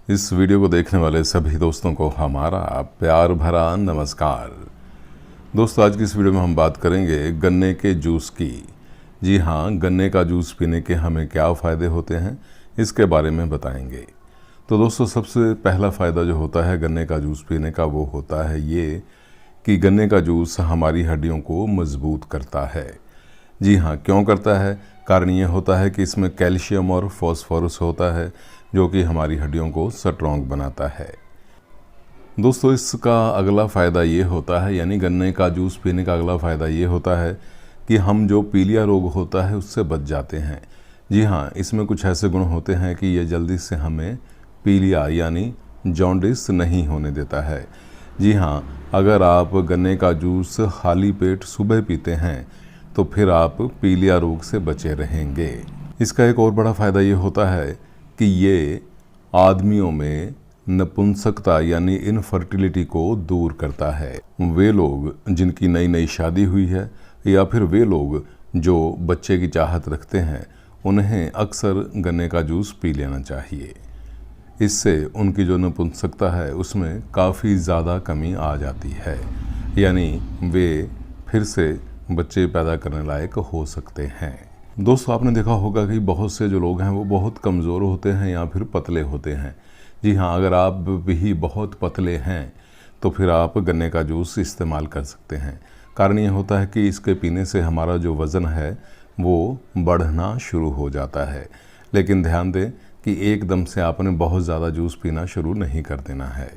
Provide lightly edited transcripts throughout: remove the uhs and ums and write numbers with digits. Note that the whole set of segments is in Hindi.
इस वीडियो को देखने वाले सभी दोस्तों को हमारा प्यार भरा नमस्कार। दोस्तों, आज की इस वीडियो में हम बात करेंगे गन्ने के जूस की। जी हाँ, गन्ने का जूस पीने के हमें क्या फ़ायदे होते हैं, इसके बारे में बताएंगे। तो दोस्तों, सबसे पहला फ़ायदा जो होता है गन्ने का जूस पीने का, वो होता है ये कि गन्ने का जूस हमारी हड्डियों को मजबूत करता है। जी हाँ, क्यों करता है? कारण ये होता है कि इसमें कैल्शियम और फॉस्फोरस होता है, जो कि हमारी हड्डियों को स्ट्रॉन्ग बनाता है। दोस्तों, इसका अगला फ़ायदा ये होता है, यानी गन्ने का जूस पीने का अगला फ़ायदा ये होता है कि हम जो पीलिया रोग होता है उससे बच जाते हैं। जी हाँ, इसमें कुछ ऐसे गुण होते हैं कि ये जल्दी से हमें पीलिया यानी जॉन्डिस नहीं होने देता है। जी हाँ, अगर आप गन्ने का जूस खाली पेट सुबह पीते हैं तो फिर आप पीलिया रोग से बचे रहेंगे। इसका एक और बड़ा फ़ायदा ये होता है कि ये आदमियों में नपुंसकता यानी इनफर्टिलिटी को दूर करता है। वे लोग जिनकी नई नई शादी हुई है या फिर वे लोग जो बच्चे की चाहत रखते हैं, उन्हें अक्सर गन्ने का जूस पी लेना चाहिए। इससे उनकी जो नपुंसकता है उसमें काफ़ी ज़्यादा कमी आ जाती है, यानी वे फिर से बच्चे पैदा करने लायक हो सकते हैं। दोस्तों, आपने देखा होगा कि बहुत से जो लोग हैं वो बहुत कमज़ोर होते हैं या फिर पतले होते हैं। जी हाँ, अगर आप भी बहुत पतले हैं तो फिर आप गन्ने का जूस इस्तेमाल कर सकते हैं। कारण ये होता है कि इसके पीने से हमारा जो वज़न है वो बढ़ना शुरू हो जाता है। लेकिन ध्यान दें कि एकदम से आपने बहुत ज़्यादा जूस पीना शुरू नहीं कर देना है।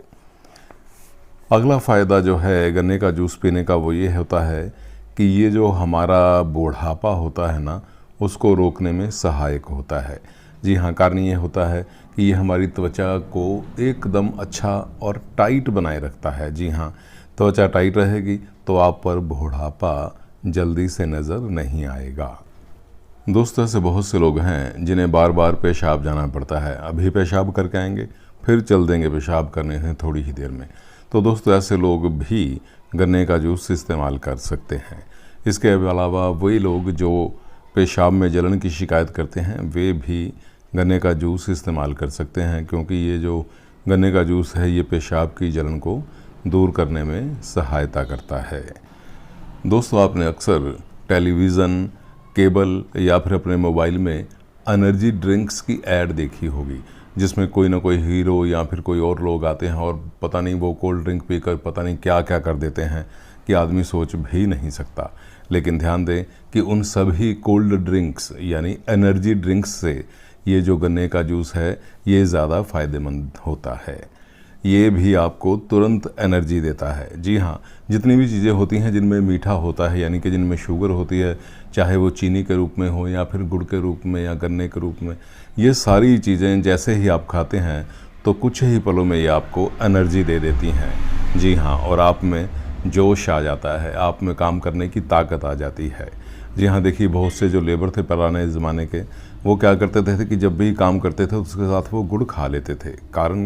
अगला फ़ायदा जो है गन्ने का जूस पीने का, वो ये होता है कि ये जो हमारा बुढ़ापा होता है ना, उसको रोकने में सहायक होता है। जी हाँ, कारण ये होता है कि ये हमारी त्वचा को एकदम अच्छा और टाइट बनाए रखता है। जी हाँ, त्वचा टाइट रहेगी तो आप पर बुढ़ापा जल्दी से नज़र नहीं आएगा। दोस्तों, ऐसे बहुत से लोग हैं जिन्हें बार बार पेशाब जाना पड़ता है। अभी पेशाब करके आएंगे, फिर चल देंगे पेशाब करने हैं थोड़ी ही देर में। तो दोस्तों, ऐसे लोग भी गन्ने का जूस इस्तेमाल कर सकते हैं। इसके अलावा वही लोग जो पेशाब में जलन की शिकायत करते हैं, वे भी गन्ने का जूस इस्तेमाल कर सकते हैं, क्योंकि ये जो गन्ने का जूस है ये पेशाब की जलन को दूर करने में सहायता करता है। दोस्तों, आपने अक्सर टेलीविज़न, केबल या फिर अपने मोबाइल में एनर्जी ड्रिंक्स की ऐड देखी होगी, जिसमें कोई ना कोई हीरो या फिर कोई और लोग आते हैं और पता नहीं वो कोल्ड ड्रिंक पीकर पता नहीं क्या क्या कर देते हैं कि आदमी सोच भी नहीं सकता। लेकिन ध्यान दें कि उन सभी कोल्ड ड्रिंक्स यानी एनर्जी ड्रिंक्स से ये जो गन्ने का जूस है ये ज़्यादा फ़ायदेमंद होता है। ये भी आपको तुरंत एनर्जी देता है। जी हाँ, जितनी भी चीज़ें होती हैं जिनमें मीठा होता है, यानी कि जिनमें शुगर होती है, चाहे वो चीनी के रूप में हो या फिर गुड़ के रूप में या गन्ने के रूप में, ये सारी चीज़ें जैसे ही आप खाते हैं तो कुछ ही पलों में ये आपको एनर्जी दे देती हैं। जी हाँ, और आप में जोश आ जाता है, आप में काम करने की ताकत आ जाती है। जी हाँ, देखिए बहुत से जो लेबर थे पुराने ज़माने के, वो क्या करते थे कि जब भी काम करते थे उसके साथ वो गुड़ खा लेते थे। कारण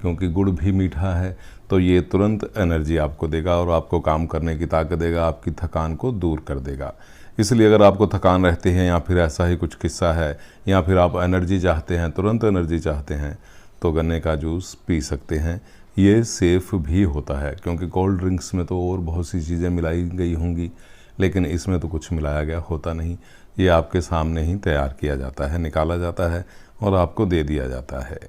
क्योंकि गुड़ भी मीठा है, तो ये तुरंत एनर्जी आपको देगा और आपको काम करने की ताकत देगा, आपकी थकान को दूर कर देगा। इसलिए अगर आपको थकान रहती है या फिर ऐसा ही कुछ किस्सा है या फिर आप एनर्जी चाहते हैं, तुरंत एनर्जी चाहते हैं, तो गन्ने का जूस पी सकते हैं। ये सेफ़ भी होता है, क्योंकि कोल्ड ड्रिंक्स में तो और बहुत सी चीज़ें मिलाई गई होंगी, लेकिन इसमें तो कुछ मिलाया गया होता नहीं। ये आपके सामने ही तैयार किया जाता है, निकाला जाता है और आपको दे दिया जाता है।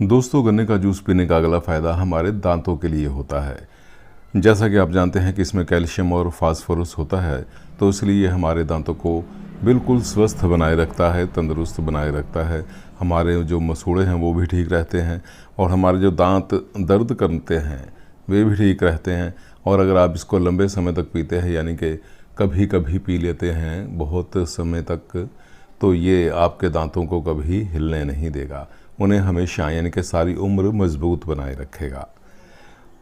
दोस्तों, गन्ने का जूस पीने का अगला फ़ायदा हमारे दांतों के लिए होता है। जैसा कि आप जानते हैं कि इसमें कैल्शियम और फास्फोरस होता है, तो इसलिए ये हमारे दांतों को बिल्कुल स्वस्थ बनाए रखता है, तंदुरुस्त बनाए रखता है। हमारे जो मसूड़े हैं वो भी ठीक रहते हैं और हमारे जो दांत दर्द करते हैं वे भी ठीक रहते हैं। और अगर आप इसको लंबे समय तक पीते हैं, यानी कि कभी कभी पी लेते हैं बहुत समय तक, तो ये आपके दांतों को कभी हिलने नहीं देगा, उन्हें हमेशा यानी कि सारी उम्र मजबूत बनाए रखेगा।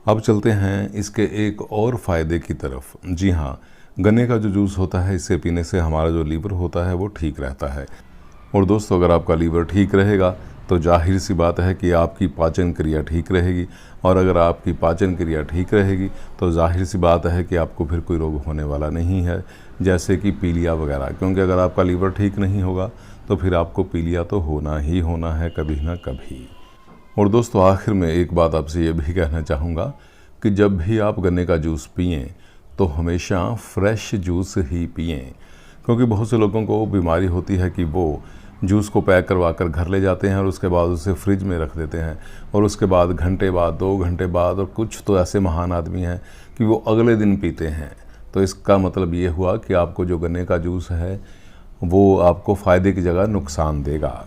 अब चलते हैं इसके एक और फ़ायदे की तरफ। जी हाँ, गन्ने का जो जूस होता है इससे पीने से हमारा जो लीवर होता है वो ठीक रहता है। और दोस्तों, अगर आपका लीवर ठीक रहेगा तो जाहिर सी बात है कि आपकी पाचन क्रिया ठीक रहेगी, और अगर आपकी पाचन क्रिया ठीक रहेगी तो जाहिर सी बात है कि आपको फिर कोई रोग होने वाला नहीं है, जैसे कि पीलिया वगैरह। क्योंकि अगर आपका लीवर ठीक नहीं होगा तो फिर आपको पीलिया तो होना ही होना है कभी ना कभी। और दोस्तों आखिर में एक बात आपसे ये भी कहना चाहूँगा कि जब भी आप गन्ने का जूस पिएं तो हमेशा फ्रेश जूस ही पिएं, क्योंकि बहुत से लोगों को बीमारी होती है कि वो जूस को पैक करवा कर घर ले जाते हैं और उसके बाद उसे फ्रिज में रख देते हैं और उसके बाद घंटे बाद 2 घंटे बाद, और कुछ तो ऐसे महान आदमी हैं कि वो अगले दिन पीते हैं। तो इसका मतलब ये हुआ कि आपको जो गन्ने का जूस है वो आपको फ़ायदे की जगह नुकसान देगा।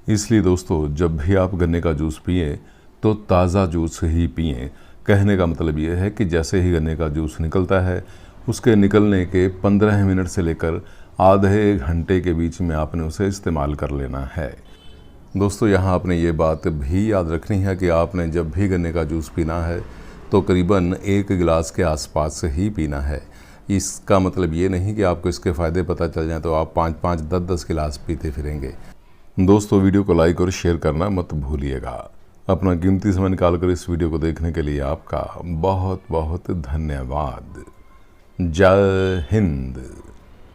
इसलिए दोस्तों जब भी आप गन्ने का जूस पिएं तो ताज़ा जूस ही पिएं। कहने का मतलब ये है कि जैसे ही गन्ने का जूस निकलता है उसके निकलने के 15 मिनट से लेकर आधे घंटे के बीच में आपने उसे इस्तेमाल कर लेना है। दोस्तों यहाँ आपने ये बात भी याद रखनी है कि आपने जब भी गन्ने का जूस पीना है तो करीबन 1 गिलास के आसपास से ही पीना है। इसका मतलब ये नहीं कि आपको इसके फ़ायदे पता चल जाएं तो आप 5-5, 10-10 गिलास पीते फिरेंगे। दोस्तों वीडियो को लाइक और शेयर करना मत भूलिएगा। अपना कीमती समय निकालकर इस वीडियो को देखने के लिए आपका बहुत बहुत धन्यवाद। जय हिंद।